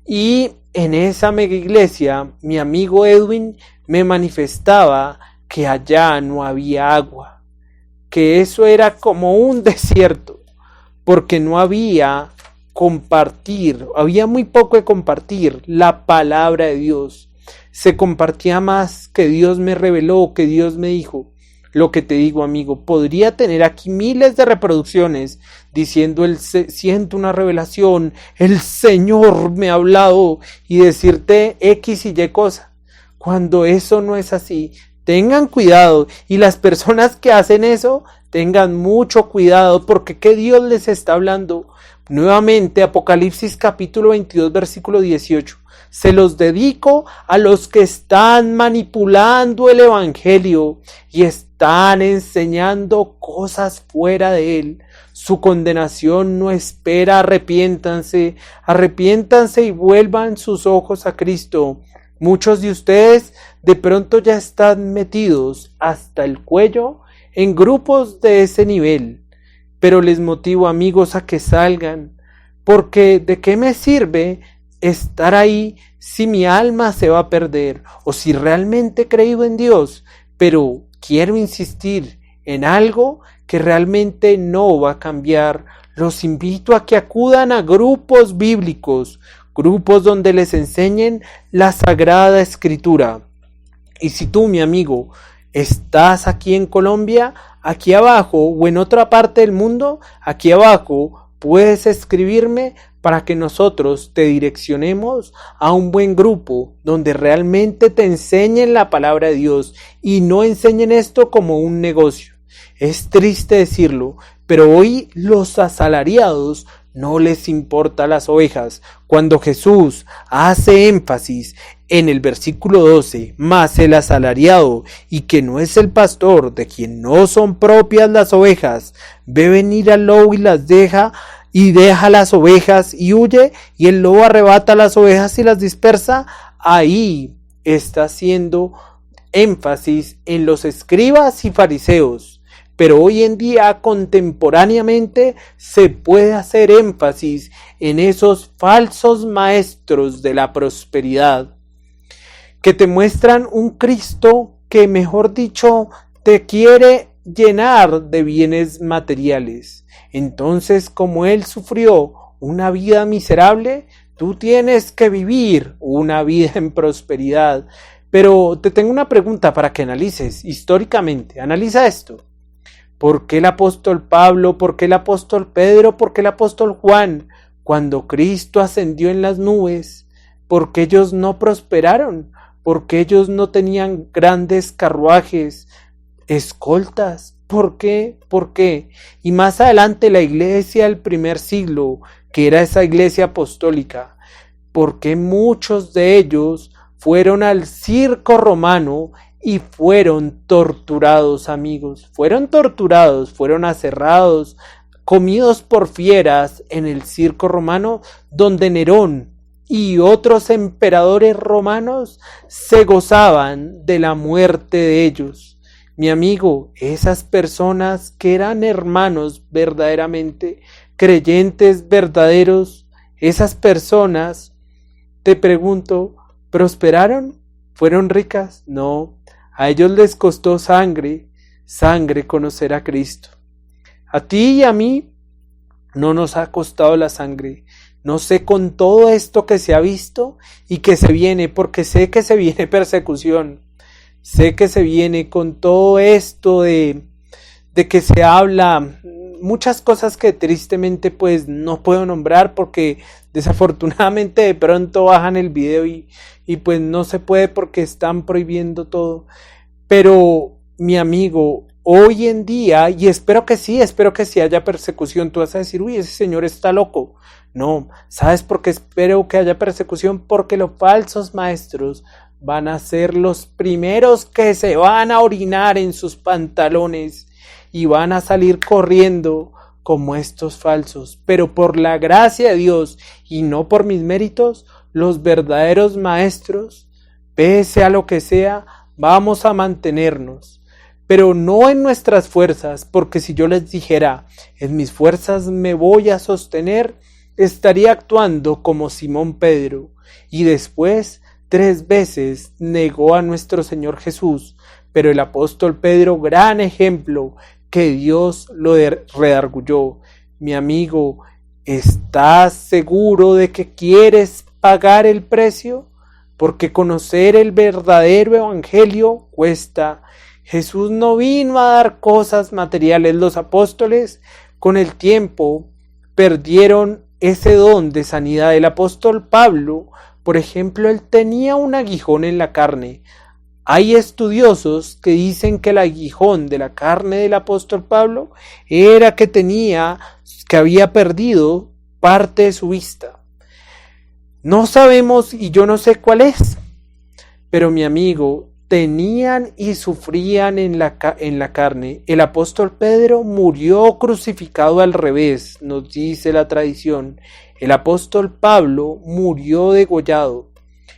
Y en esa mega iglesia, mi amigo Edwin me manifestaba que allá no había agua, que eso era como un desierto, porque no había había muy poco de compartir la palabra de Dios. Se compartía más que Dios me reveló, que Dios me dijo. Lo que te digo, amigo, podría tener aquí miles de reproducciones diciendo siento una revelación, el Señor me ha hablado, y decirte X y Y cosa. Cuando eso no es así, tengan cuidado, y las personas que hacen eso, tengan mucho cuidado, porque ¿qué Dios les está hablando? Nuevamente, Apocalipsis capítulo 22, versículo 18. Se los dedico a los que están manipulando el evangelio y están enseñando cosas fuera de él. Su condenación no espera, arrepiéntanse y vuelvan sus ojos a Cristo. Muchos de ustedes de pronto ya están metidos hasta el cuello en grupos de ese nivel, pero les motivo, amigos, a que salgan, porque ¿de qué me sirve estar ahí si mi alma se va a perder o si realmente he creído en Dios, pero quiero insistir en algo que realmente no va a cambiar? Los invito a que acudan a grupos bíblicos, grupos donde les enseñen la Sagrada Escritura. Y si tú, mi amigo, estás aquí en Colombia, aquí abajo, o en otra parte del mundo, aquí abajo puedes escribirme para que nosotros te direccionemos a un buen grupo donde realmente te enseñen la palabra de Dios y no enseñen esto como un negocio. Es triste decirlo, pero hoy los asalariados no les importa las ovejas. Cuando Jesús hace énfasis en el versículo 12, más el asalariado, y que no es el pastor, de quien no son propias las ovejas, ve venir al lobo y las deja las ovejas y huye, y el lobo arrebata las ovejas y las dispersa. Ahí está haciendo énfasis en los escribas y fariseos. Pero hoy en día, contemporáneamente, se puede hacer énfasis en esos falsos maestros de la prosperidad, que te muestran un Cristo que, mejor dicho, te quiere llenar de bienes materiales. Entonces, como Él sufrió una vida miserable, tú tienes que vivir una vida en prosperidad. Pero te tengo una pregunta para que analices históricamente. Analiza esto. ¿Por qué el apóstol Pablo, por qué el apóstol Pedro, por qué el apóstol Juan, cuando Cristo ascendió en las nubes, por qué ellos no prosperaron? ¿Por qué ellos no tenían grandes carruajes, escoltas? ¿Por qué? ¿Por qué? Y más adelante la iglesia del primer siglo, que era esa iglesia apostólica, ¿por qué muchos de ellos fueron al circo romano y fueron torturados, amigos? Fueron torturados, fueron aserrados, comidos por fieras en el circo romano, donde Nerón y otros emperadores romanos se gozaban de la muerte de ellos. Mi amigo, esas personas que eran hermanos verdaderamente, creyentes verdaderos, esas personas, te pregunto, ¿prosperaron? ¿Fueron ricas? No, a ellos les costó sangre conocer a Cristo. A ti y a mí no nos ha costado la sangre. No sé, con todo esto que se ha visto y que se viene, porque sé que se viene persecución. Sé que se viene con todo esto de que se habla muchas cosas que tristemente pues no puedo nombrar, porque desafortunadamente de pronto bajan el video y pues no se puede porque están prohibiendo todo. Pero mi amigo, hoy en día, y espero que sí haya persecución. Tú vas a decir, uy, ese señor está loco. No, ¿sabes por qué espero que haya persecución? Porque los falsos maestros van a ser los primeros que se van a orinar en sus pantalones y van a salir corriendo como estos falsos. Pero por la gracia de Dios y no por mis méritos, los verdaderos maestros, pese a lo que sea, vamos a mantenernos. Pero no en nuestras fuerzas, porque si yo les dijera, en mis fuerzas me voy a sostener, estaría actuando como Simón Pedro, y después 3 veces negó a nuestro Señor Jesús. Pero el apóstol Pedro, gran ejemplo, que Dios lo redarguyó. Mi amigo, ¿estás seguro de que quieres pagar el precio? Porque conocer el verdadero evangelio cuesta. Jesús no vino a dar cosas materiales. Los apóstoles con el tiempo perdieron ese don de sanidad. El apóstol Pablo, por ejemplo, él tenía un aguijón en la carne. Hay estudiosos que dicen que el aguijón de la carne del apóstol Pablo era que había perdido parte de su vista. No sabemos y yo no sé cuál es, pero mi amigo, tenían y sufrían en la carne. El apóstol Pedro murió crucificado al revés, nos dice la tradición. El apóstol Pablo murió degollado.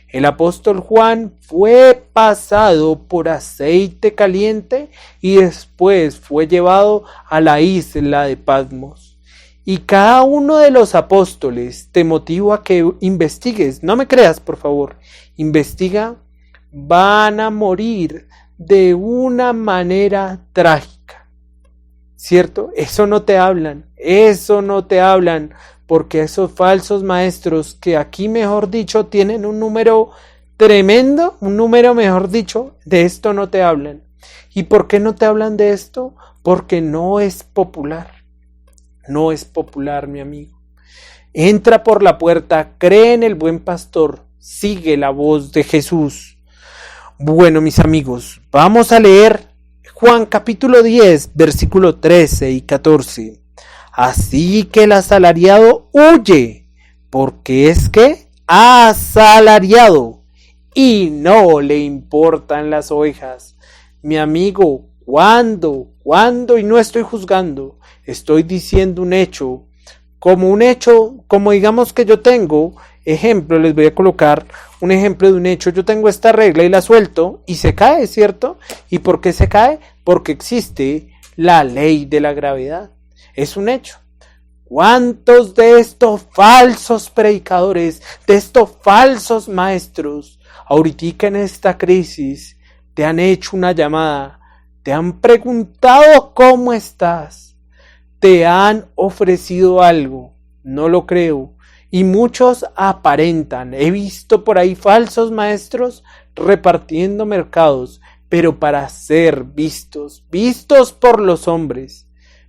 El apóstol Juan fue pasado por aceite caliente y después fue llevado a la isla de Patmos. Y cada uno de los apóstoles, te motivo a que investigues, no me creas por favor, investiga, van a morir de una manera trágica, ¿cierto? Eso no te hablan, porque esos falsos maestros que aquí, mejor dicho, tienen un número tremendo, de esto no te hablan. ¿Y por qué no te hablan de esto? Porque no es popular, mi amigo. Entra por la puerta, cree en el buen pastor, sigue la voz de Jesús. Bueno, mis amigos, vamos a leer Juan capítulo 10, versículo 13 y 14. Así que el asalariado huye, porque es que asalariado y no le importan las ovejas. Mi amigo, ¿cuándo? Y no estoy juzgando, estoy diciendo un hecho, como digamos que yo tengo, ejemplo, les voy a colocar un ejemplo de un hecho. Yo tengo esta regla y la suelto y se cae, ¿cierto? ¿Y por qué se cae? Porque existe la ley de la gravedad. Es un hecho. ¿Cuántos de estos falsos predicadores, de estos falsos maestros, ahorita en esta crisis, te han hecho una llamada, te han preguntado cómo estás, te han ofrecido algo? No lo creo. Y muchos aparentan. He visto por ahí falsos maestros repartiendo mercados, pero para ser vistos por los hombres,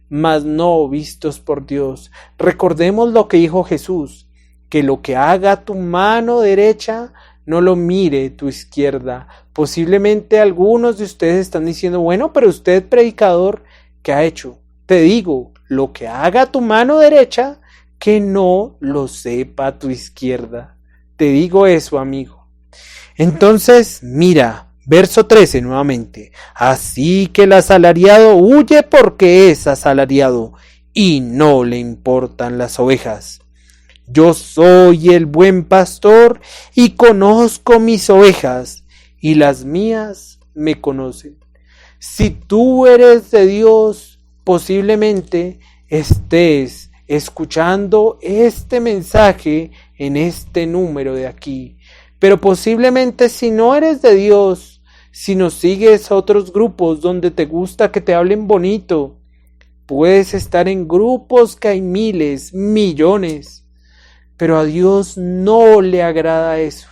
mas no vistos por Dios. Recordemos lo que dijo Jesús, que lo que haga tu mano derecha, no lo mire tu izquierda. Posiblemente algunos de ustedes están diciendo, bueno, pero usted, predicador, ¿qué ha hecho? Te digo, lo que haga tu mano derecha, que no lo sepa tu izquierda. Te digo eso, amigo. Entonces, mira, verso 13 nuevamente. Así que el asalariado huye porque es asalariado y no le importan las ovejas. Yo soy el buen pastor y conozco mis ovejas y las mías me conocen. Si tú eres de Dios, posiblemente estés escuchando este mensaje en este número de aquí. Pero posiblemente si no eres de Dios, si no sigues a otros grupos donde te gusta que te hablen bonito, puedes estar en grupos que hay miles, millones, pero a Dios no le agrada eso.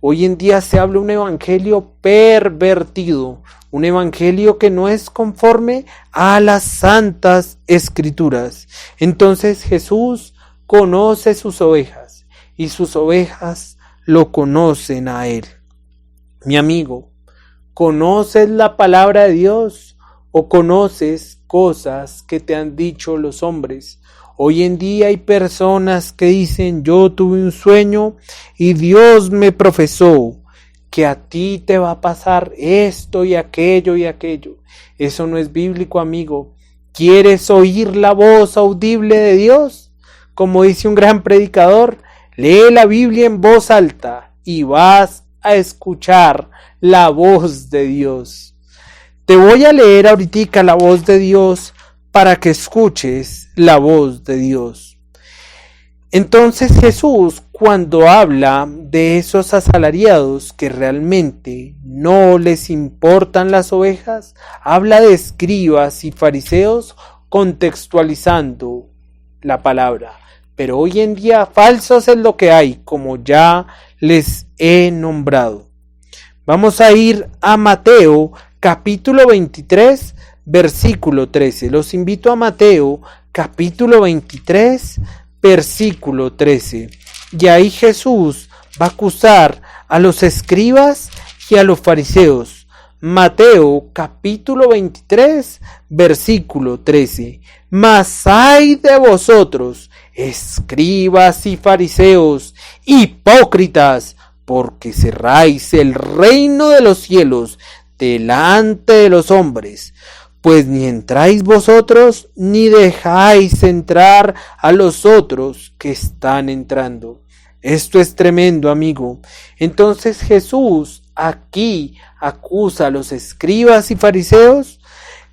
Hoy en día se habla un evangelio pervertido, un evangelio que no es conforme a las santas escrituras. Entonces Jesús conoce sus ovejas y sus ovejas lo conocen a Él. Mi amigo, ¿conoces la palabra de Dios o conoces cosas que te han dicho los hombres? Hoy en día hay personas que dicen, yo tuve un sueño y Dios me profesó que a ti te va a pasar esto y aquello y aquello. Eso no es bíblico, amigo. ¿Quieres oír la voz audible de Dios? Como dice un gran predicador, lee la Biblia en voz alta y vas a escuchar la voz de Dios. Te voy a leer ahorita la voz de Dios para que escuches la voz de Dios. Entonces Jesús, cuando habla de esos asalariados que realmente no les importan las ovejas, habla de escribas y fariseos contextualizando la palabra. Pero hoy en día falsos es lo que hay, como ya les he nombrado. Vamos a ir a Mateo capítulo 23, versículo 13. Los invito a Mateo capítulo 23, versículo 13. Y ahí Jesús va a acusar a los escribas y a los fariseos. Mateo capítulo 23, versículo 13. Mas ay de vosotros, escribas y fariseos, hipócritas, porque cerráis el reino de los cielos delante de los hombres, pues ni entráis vosotros, ni dejáis entrar a los otros que están entrando. Esto es tremendo, amigo. Entonces Jesús aquí acusa a los escribas y fariseos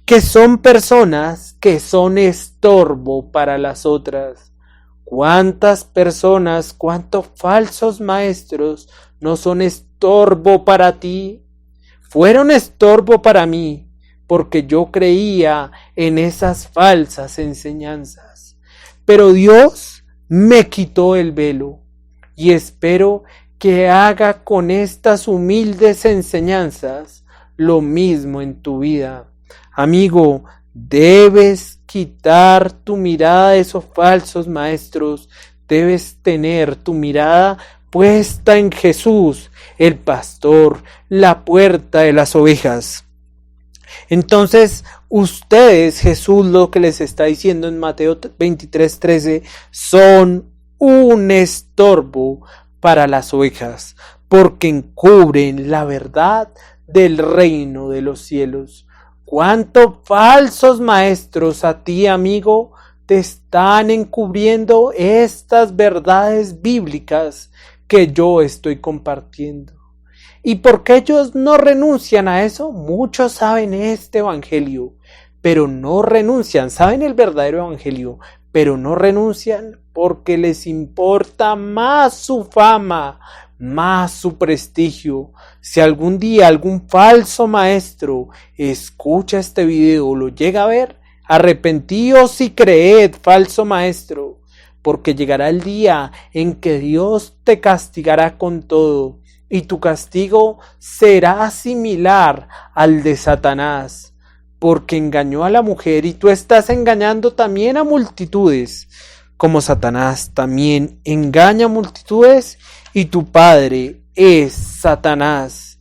que son personas que son estorbo para las otras. ¿Cuántas personas, cuántos falsos maestros no son estorbo para ti? Fueron estorbo para mí, porque yo creía en esas falsas enseñanzas. Pero Dios me quitó el velo y espero que haga con estas humildes enseñanzas lo mismo en tu vida. Amigo, debes quitar tu mirada de esos falsos maestros, debes tener tu mirada puesta en Jesús, el pastor, la puerta de las ovejas. Entonces, ustedes, Jesús lo que les está diciendo en Mateo 23:13, son un estorbo para las ovejas, porque encubren la verdad del reino de los cielos. ¿Cuántos falsos maestros a ti, amigo, te están encubriendo estas verdades bíblicas que yo estoy compartiendo? ¿Y por qué ellos no renuncian a eso? Muchos saben este evangelio, pero no renuncian. Saben el verdadero evangelio, pero no renuncian porque les importa más su fama, más su prestigio. Si algún día algún falso maestro escucha este video o lo llega a ver, arrepentíos y creed, falso maestro, porque llegará el día en que Dios te castigará con todo, y tu castigo será similar al de Satanás, porque engañó a la mujer y tú estás engañando también a multitudes, como Satanás también engaña a multitudes y tu padre es Satanás,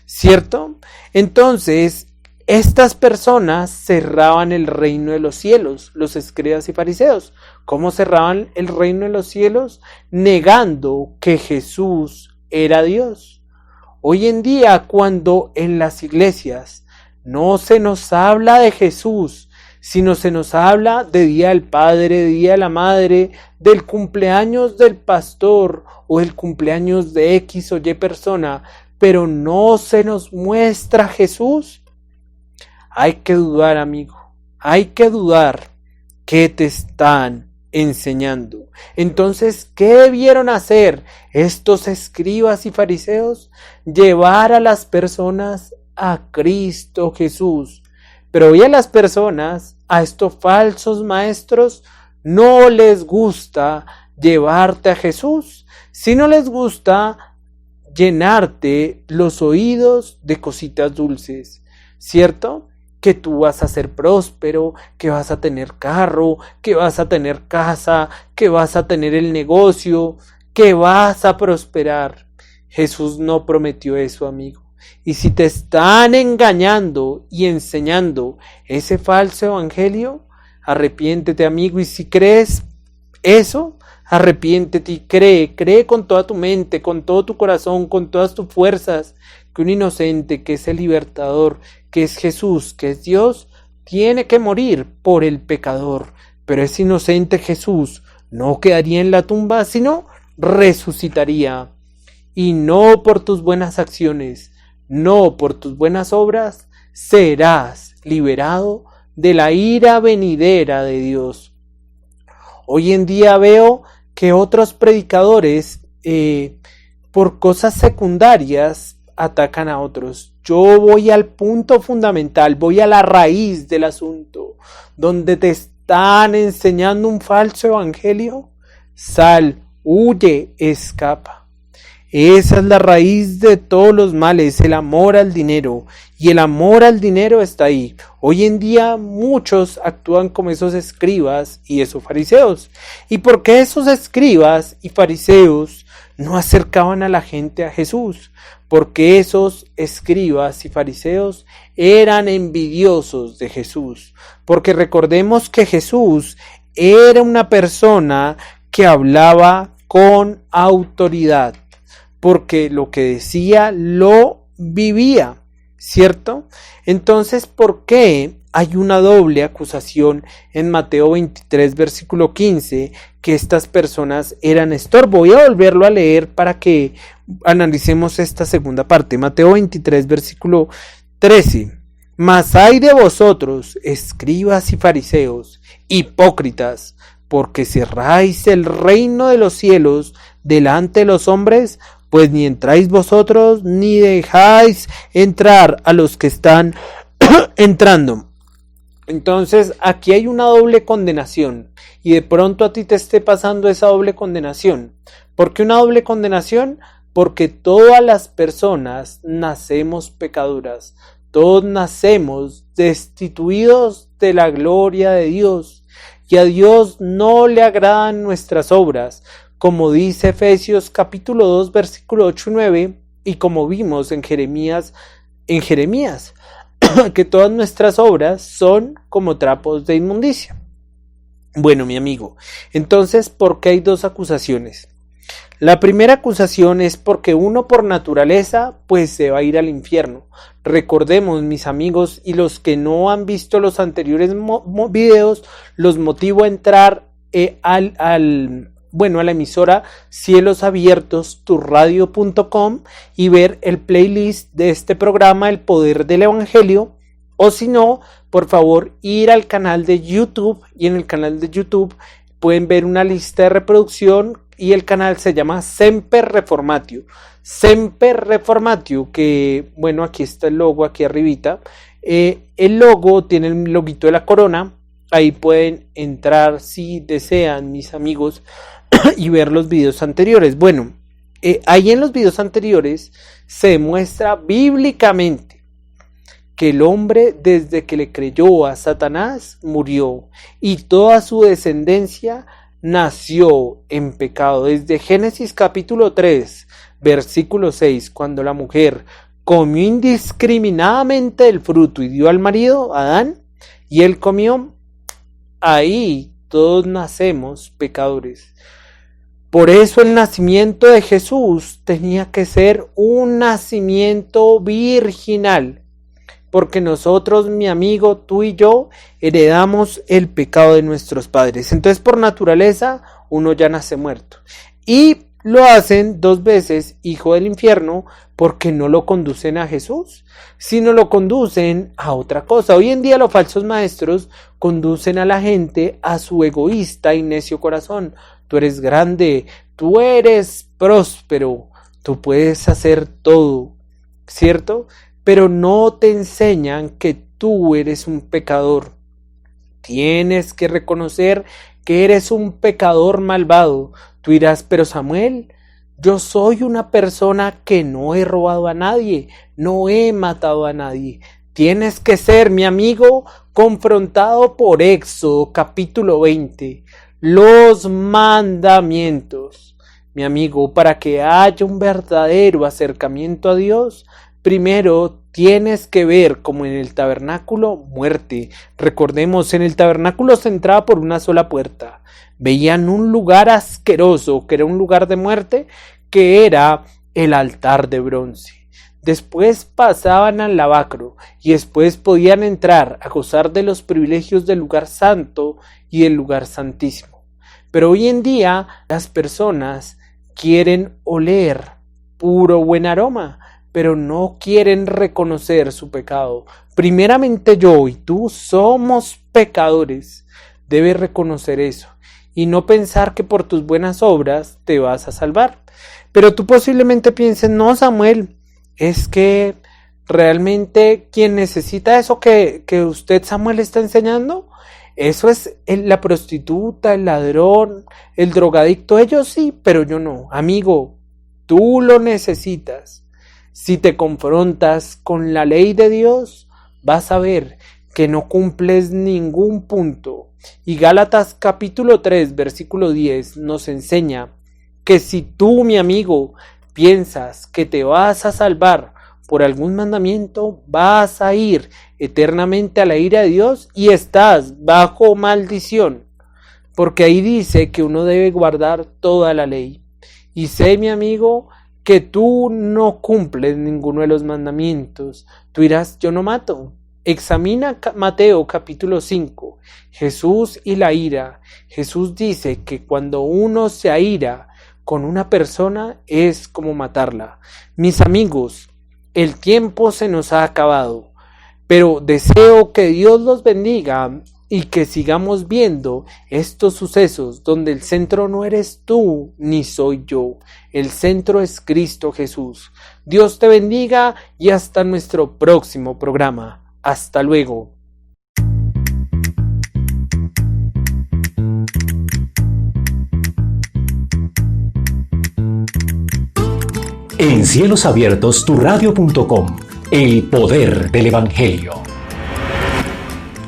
¿cierto? Entonces, estas personas cerraban el reino de los cielos, los escribas y fariseos. ¿Cómo cerraban el reino de los cielos? Negando que Jesús era Dios. Hoy en día, cuando en las iglesias no se nos habla de Jesús, sino se nos habla de Día del Padre, de Día de la Madre, del cumpleaños del pastor o el cumpleaños de X o Y persona, pero no se nos muestra Jesús, hay que dudar, amigo, hay que dudar qué te están enseñando. Entonces, ¿qué debieron hacer estos escribas y fariseos? Llevar a las personas a Cristo Jesús. Pero hoy a las personas, a estos falsos maestros, no les gusta llevarte a Jesús, sino les gusta llenarte los oídos de cositas dulces, ¿cierto? Que tú vas a ser próspero, que vas a tener carro, que vas a tener casa, que vas a tener el negocio, que vas a prosperar. Jesús no prometió eso, amigo. Y si te están engañando y enseñando ese falso evangelio, arrepiéntete, amigo. Y si crees eso, arrepiéntete y cree con toda tu mente, con todo tu corazón, con todas tus fuerzas, que un inocente, que es el libertador, que es Jesús, que es Dios, tiene que morir por el pecador. Pero ese inocente Jesús no quedaría en la tumba, sino resucitaría. Y no por tus buenas acciones, no por tus buenas obras, serás liberado de la ira venidera de Dios. Hoy en día veo que otros predicadores, por cosas secundarias, atacan a otros. Yo voy al punto fundamental, voy a la raíz del asunto, donde te están enseñando un falso evangelio. Sal, huye, escapa. Esa es la raíz de todos los males, el amor al dinero. Y el amor al dinero está ahí. Hoy en día muchos actúan como esos escribas y esos fariseos. ¿Y por qué esos escribas y fariseos no acercaban a la gente a Jesús? Porque esos escribas y fariseos eran envidiosos de Jesús. Porque recordemos que Jesús era una persona que hablaba con autoridad. Porque lo que decía lo vivía, ¿cierto? Entonces, ¿por qué hay una doble acusación en Mateo 23, versículo 15, que estas personas eran estorbo? Voy a volverlo a leer para que analicemos esta segunda parte. Mateo 23, versículo 13. Mas hay de vosotros, escribas y fariseos, hipócritas, porque cerráis el reino de los cielos delante de los hombres, pues ni entráis vosotros, ni dejáis entrar a los que están entrando. Entonces, aquí hay una doble condenación, y de pronto a ti te esté pasando esa doble condenación. ¿Por qué una doble condenación? Porque todas las personas nacemos pecadoras, todos nacemos destituidos de la gloria de Dios, y a Dios no le agradan nuestras obras, como dice Efesios capítulo 2 versículo 8 y 9, y como vimos en Jeremías, que todas nuestras obras son como trapos de inmundicia. Bueno, mi amigo, entonces, ¿por qué hay dos acusaciones? La primera acusación es porque uno por naturaleza pues se va a ir al infierno. Recordemos, mis amigos, y los que no han visto los anteriores videos, los motivo a entrar a la emisora Cielos Abiertos, turradio.com, y ver el playlist de este programa, El Poder del Evangelio. O si no, por favor, ir al canal de YouTube, y en el canal de YouTube pueden ver una lista de reproducción, y el canal se llama Semper Reformatio. Semper Reformatio, que bueno, aquí está el logo, aquí arribita. El logo tiene el loguito de la corona. Ahí pueden entrar si desean, mis amigos, y ver los videos anteriores. Bueno, ahí en los videos anteriores se demuestra bíblicamente que el hombre, desde que le creyó a Satanás, murió, y toda su descendencia nació en pecado. Desde Génesis capítulo 3, versículo 6, cuando la mujer comió indiscriminadamente del fruto y dio al marido, Adán, y él comió, ahí todos nacemos pecadores. Por eso el nacimiento de Jesús tenía que ser un nacimiento virginal, porque nosotros, mi amigo, tú y yo, heredamos el pecado de nuestros padres. Entonces, por naturaleza, uno ya nace muerto. Y lo hacen dos veces hijo del infierno, porque no lo conducen a Jesús, sino lo conducen a otra cosa. Hoy en día los falsos maestros conducen a la gente a su egoísta y necio corazón. Tú eres grande, tú eres próspero, tú puedes hacer todo, ¿cierto? Pero no te enseñan que tú eres un pecador. Tienes que reconocer que eres un pecador malvado. Tú dirás, pero Samuel, yo soy una persona que no he robado a nadie, no he matado a nadie. Tienes que ser, mi amigo, confrontado por Éxodo capítulo 20, los mandamientos. Mi amigo, para que haya un verdadero acercamiento a Dios, primero tienes que ver, como en el tabernáculo, muerte. Recordemos, en el tabernáculo se entraba por una sola puerta. veían un lugar asqueroso, que era un lugar de muerte, que era el altar de bronce. Después pasaban al lavacro y después podían entrar a gozar de los privilegios del lugar santo y del lugar santísimo. Pero hoy en día las personas quieren oler puro buen aroma, pero no quieren reconocer su pecado. Primeramente yo y tú somos pecadores. Debes reconocer eso y no pensar que por tus buenas obras te vas a salvar. Pero tú posiblemente pienses, no, Samuel, es que realmente quien necesita eso que usted, Samuel, está enseñando, eso es la prostituta, el ladrón, el drogadicto, ellos sí, pero yo no. Amigo, tú lo necesitas. Si te confrontas con la ley de Dios, vas a ver que no cumples ningún punto. Y Gálatas capítulo 3, versículo 10 nos enseña que si tú, mi amigo, piensas que te vas a salvar por algún mandamiento, vas a ir eternamente a la ira de Dios y estás bajo maldición. Porque ahí dice que uno debe guardar toda la ley. Y sé, mi amigo, que tú no cumples ninguno de los mandamientos. Tú dirás, yo no mato. Examina Mateo capítulo 5, Jesús y la ira. Jesús dice que cuando uno se aira con una persona es como matarla. Mis amigos, el tiempo se nos ha acabado, pero deseo que Dios los bendiga y que sigamos viendo estos sucesos donde el centro no eres tú ni soy yo. El centro es Cristo Jesús. Dios te bendiga y hasta nuestro próximo programa. Hasta luego. En Cielos Abiertos, turadio.com, el poder del Evangelio.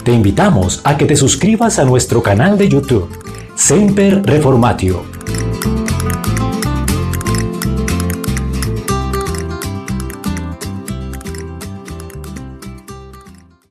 Te invitamos a que te suscribas a nuestro canal de YouTube, Semper Reformatio,